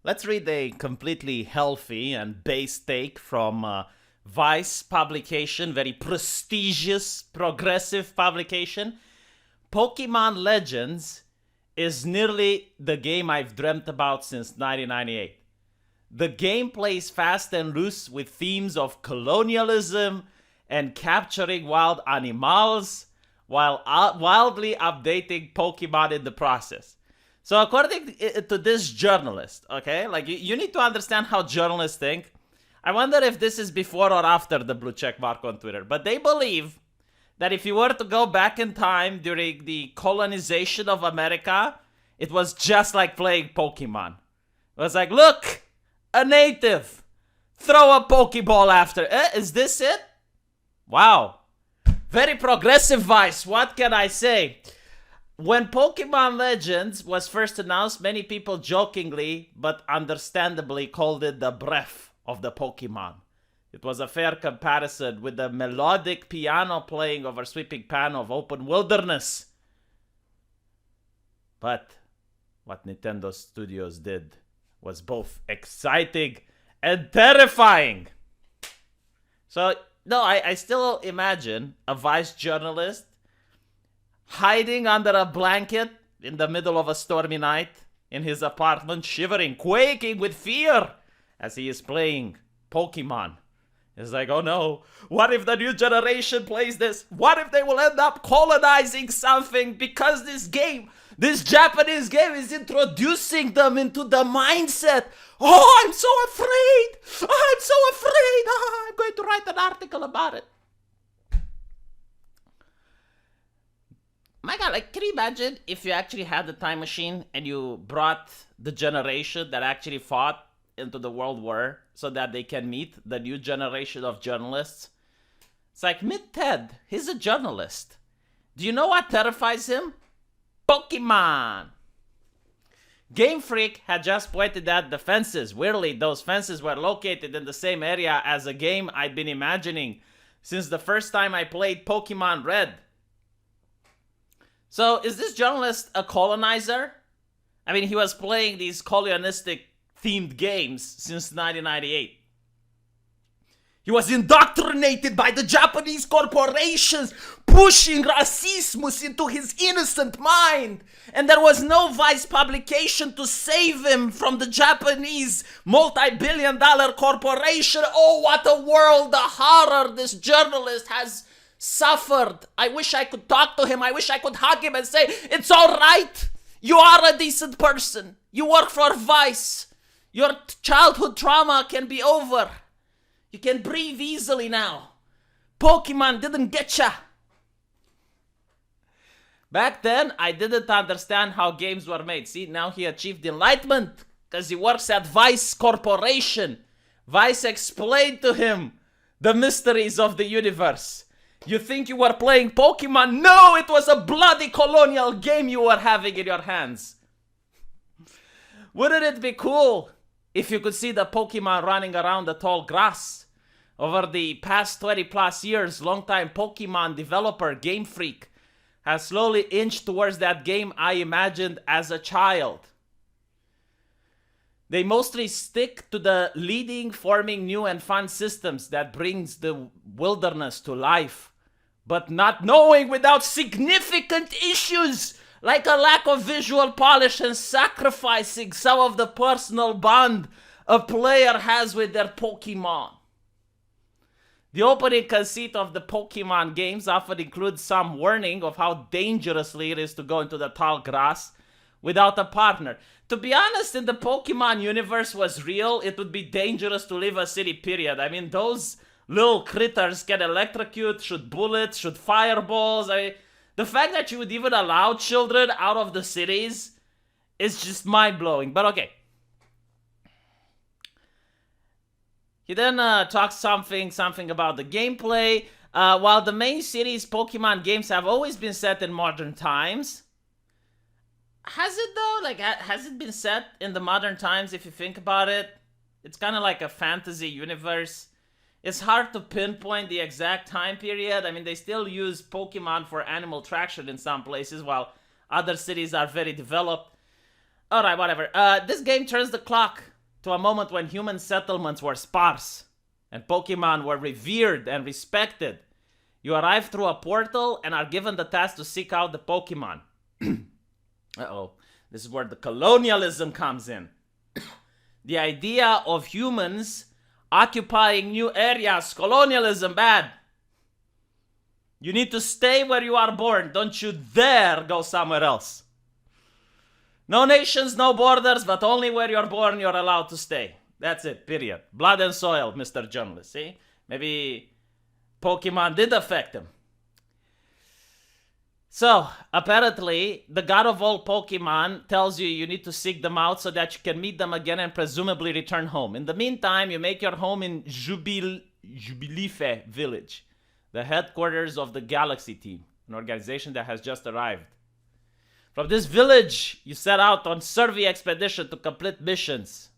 Let's read a completely healthy and base take from Vice publication, very prestigious, progressive publication. Pokemon Legends is nearly the game I've dreamt about since 1998. The game plays fast and loose with themes of colonialism and capturing wild animals while wildly updating Pokemon in the process. So according to this journalist, okay, like you need to understand how journalists think. I wonder if this is before or after the blue check mark on Twitter, but they believe that if you were to go back in time during the colonization of America, it was just like playing Pokemon. It was like, look, a native, throw a Pokeball after. Is this it? Wow. Very progressive, Vice. What can I say? When Pokemon Legends was first announced, many people jokingly but understandably called it the breath of the Pokemon. It was a fair comparison with the melodic piano playing over sweeping pan of open wilderness. But what Nintendo Studios did was both exciting and terrifying. So, no, I still imagine a Vice journalist hiding under a blanket in the middle of a stormy night in his apartment, shivering, quaking with fear as he is playing Pokemon. It's like, oh no, what if the new generation plays this? What if they will end up colonizing something because this Japanese game is introducing them into the mindset? Oh, I'm so afraid. I'm so afraid. Oh, I'm going to write an article about it. My God, like, can you imagine if you actually had the time machine and you brought the generation that actually fought into the World War so that they can meet the new generation of journalists? It's like, meet Ted. He's a journalist. Do you know what terrifies him? Pokemon. Game Freak had just pointed out the fences. Weirdly, those fences were located in the same area as a game I'd been imagining since the first time I played Pokemon Red. So, is this journalist a colonizer? I mean, he was playing these colonialistic themed games since 1998. He was indoctrinated by the Japanese corporations, pushing racism into his innocent mind. And there was no Vice publication to save him from the Japanese multi-billion-dollar corporation. Oh, what a world of horror this journalist has suffered. I wish I could talk to him. I wish I could hug him and say, it's all right. You are a decent person. You work for Vice. Your childhood trauma can be over. You can breathe easily now. Pokemon didn't get ya. Back then, I didn't understand how games were made. See, now he achieved enlightenment because he works at Vice Corporation. Vice explained to him the mysteries of the universe. You think you were playing Pokemon? No, it was a bloody colonial game you were having in your hands. Wouldn't it be cool if you could see the Pokemon running around the tall grass? Over the past 20 plus years, longtime Pokemon developer Game Freak has slowly inched towards that game I imagined as a child. They mostly stick to the leading, forming new and fun systems that brings the wilderness to life, but not knowing without significant issues like a lack of visual polish and sacrificing some of the personal bond a player has with their Pokemon. The opening conceit of the Pokemon games often includes some warning of how dangerously it is to go into the tall grass without a partner. To be honest, if the Pokemon universe was real, it would be dangerous to leave a city, period. I mean, those little critters can electrocute, shoot bullets, shoot fireballs. The fact that you would even allow children out of the cities is just mind-blowing. But okay. He then talks something about the gameplay. While the main series Pokemon games have always been set in modern times, has it though? Like, has it been set in the modern times if you think about it? It's kind of like a fantasy universe. It's hard to pinpoint the exact time period. I mean, they still use Pokemon for animal traction in some places, while other cities are very developed. Alright, whatever. This game turns the clock to a moment when human settlements were sparse and Pokemon were revered and respected. You arrive through a portal and are given the task to seek out the Pokemon. Uh-oh. This is where the colonialism comes in. The idea of humans occupying new areas. Colonialism, bad. You need to stay where you are born. Don't you dare go somewhere else. No nations, no borders, but only where you're born you're allowed to stay. That's it, period. Blood and soil, Mr. Journalist. See? Maybe Pokemon did affect him. So, apparently, the god of all Pokemon tells you need to seek them out so that you can meet them again and presumably return home. In the meantime, you make your home in Jubilife Village, the headquarters of the Galaxy Team, an organization that has just arrived. From this village, you set out on survey expedition to complete missions.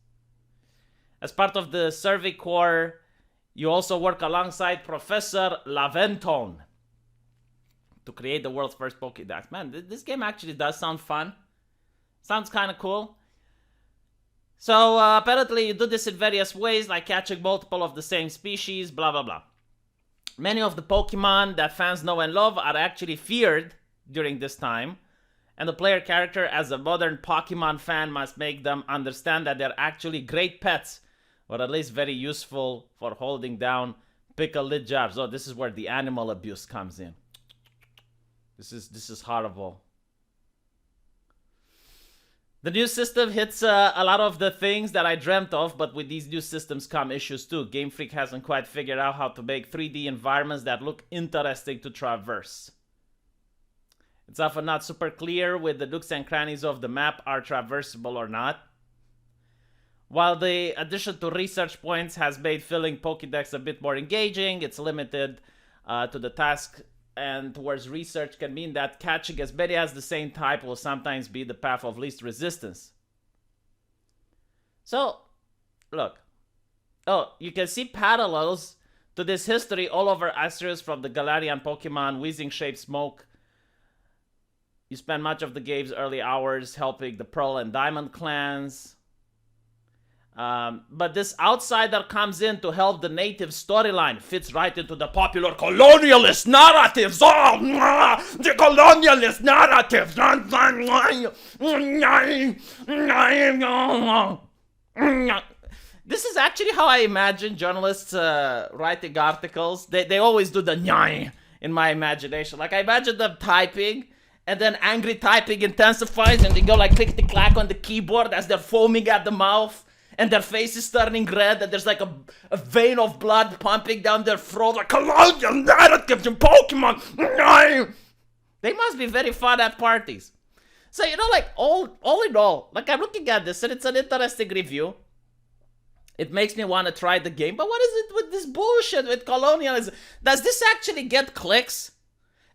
As part of the Survey Corps, you also work alongside Professor Laventon to create the world's first Pokédex. Man, this game actually does sound fun. Sounds kind of cool. So, apparently you do this in various ways, like catching multiple of the same species, blah, blah, blah. Many of the Pokemon that fans know and love are actually feared during this time, and the player character, as a modern Pokemon fan, must make them understand that they're actually great pets, or at least very useful for holding down pickle lid jars. Oh, this is where the animal abuse comes in. This is horrible. The new system hits a lot of the things that I dreamt of, but with these new systems come issues too. Game Freak hasn't quite figured out how to make 3D environments that look interesting to traverse. It's often not super clear with the nooks and crannies of the map are traversable or not. While the addition to research points has made filling Pokédex a bit more engaging, it's limited to the task and towards research can mean that catching as many as the same type will sometimes be the path of least resistance. So, look. Oh, you can see parallels to this history all over Arceus, from the Galarian Pokemon, Weezing-shaped smoke. You spend much of the game's early hours helping the Pearl and Diamond clans. But this outsider comes in to help the native storyline. Fits right into the popular colonialist narratives. Oh, the colonialist narratives. This is actually how I imagine journalists writing articles. They always do the nyai in my imagination. Like, I imagine them typing, and then angry typing intensifies, and they go like click-clack on the keyboard as they're foaming at the mouth. And their face is turning red, and there's like a vein of blood pumping down their throat, like colonial narratives and Pokemon. They must be very fun at parties. So, you know, like, all in all, like, I'm looking at this, and it's an interesting review. It makes me want to try the game, but what is it with this bullshit with colonialism? Does this actually get clicks?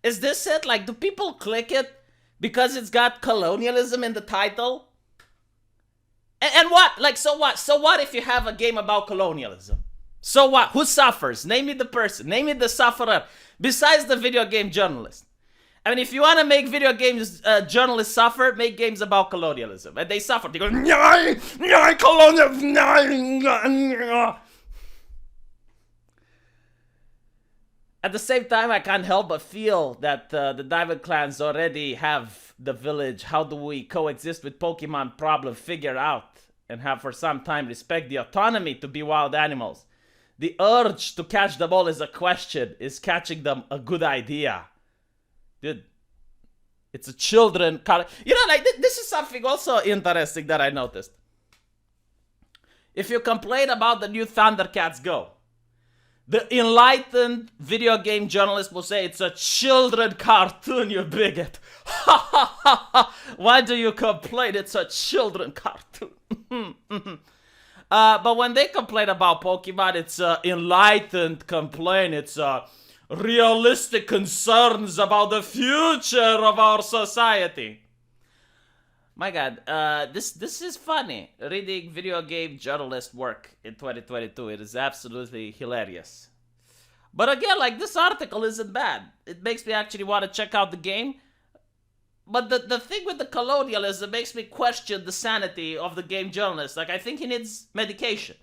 Is this it? Like, do people click it because it's got colonialism in the title? And what? Like, so what? So what if you have a game about colonialism? So what? Who suffers? Name me the person. Name me the sufferer. Besides the video game journalist. I mean, if you want to make video games journalists suffer, make games about colonialism. And they suffer. They go, nyai, colonialism, nyai. At the same time, I can't help but feel that the Diamond clans already have the village. How do we coexist with Pokemon problem figured out, and have for some time respect the autonomy to be wild animals? The urge to catch them all is a question. Is catching them a good idea? Dude, it's a children... You know, like, this is something also interesting that I noticed. If you complain about the new Thundercats Go, the enlightened video game journalist will say it's a children cartoon, you bigot. Ha ha ha ha. Why do you complain? It's a children cartoon. But when they complain about Pokemon, it's an enlightened complaint. It's realistic concerns about the future of our society. My God, this is funny. Reading video game journalist work in 2022, it is absolutely hilarious. But again, like, this article isn't bad. It makes me actually want to check out the game. But the thing with the colonialism makes me question the sanity of the game journalist. Like, I think he needs medication.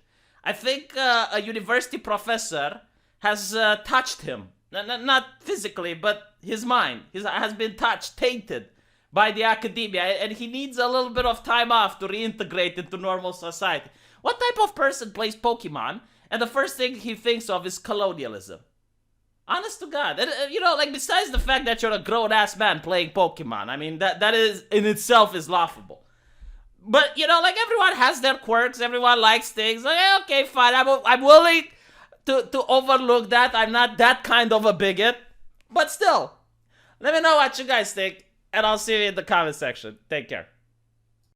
I think a university professor has touched him. Not physically, but his mind. Has been touched, tainted by the academia, and he needs a little bit of time off to reintegrate into normal society. What type of person plays Pokemon, and the first thing he thinks of is colonialism? Honest to God. Like, besides the fact that you're a grown-ass man playing Pokemon, I mean, that is, in itself, is laughable. But, like, everyone has their quirks, everyone likes things. Like, okay, fine, I'm willing to overlook that. I'm not that kind of a bigot. But still, let me know what you guys think, and I'll see you in the comment section. Take care.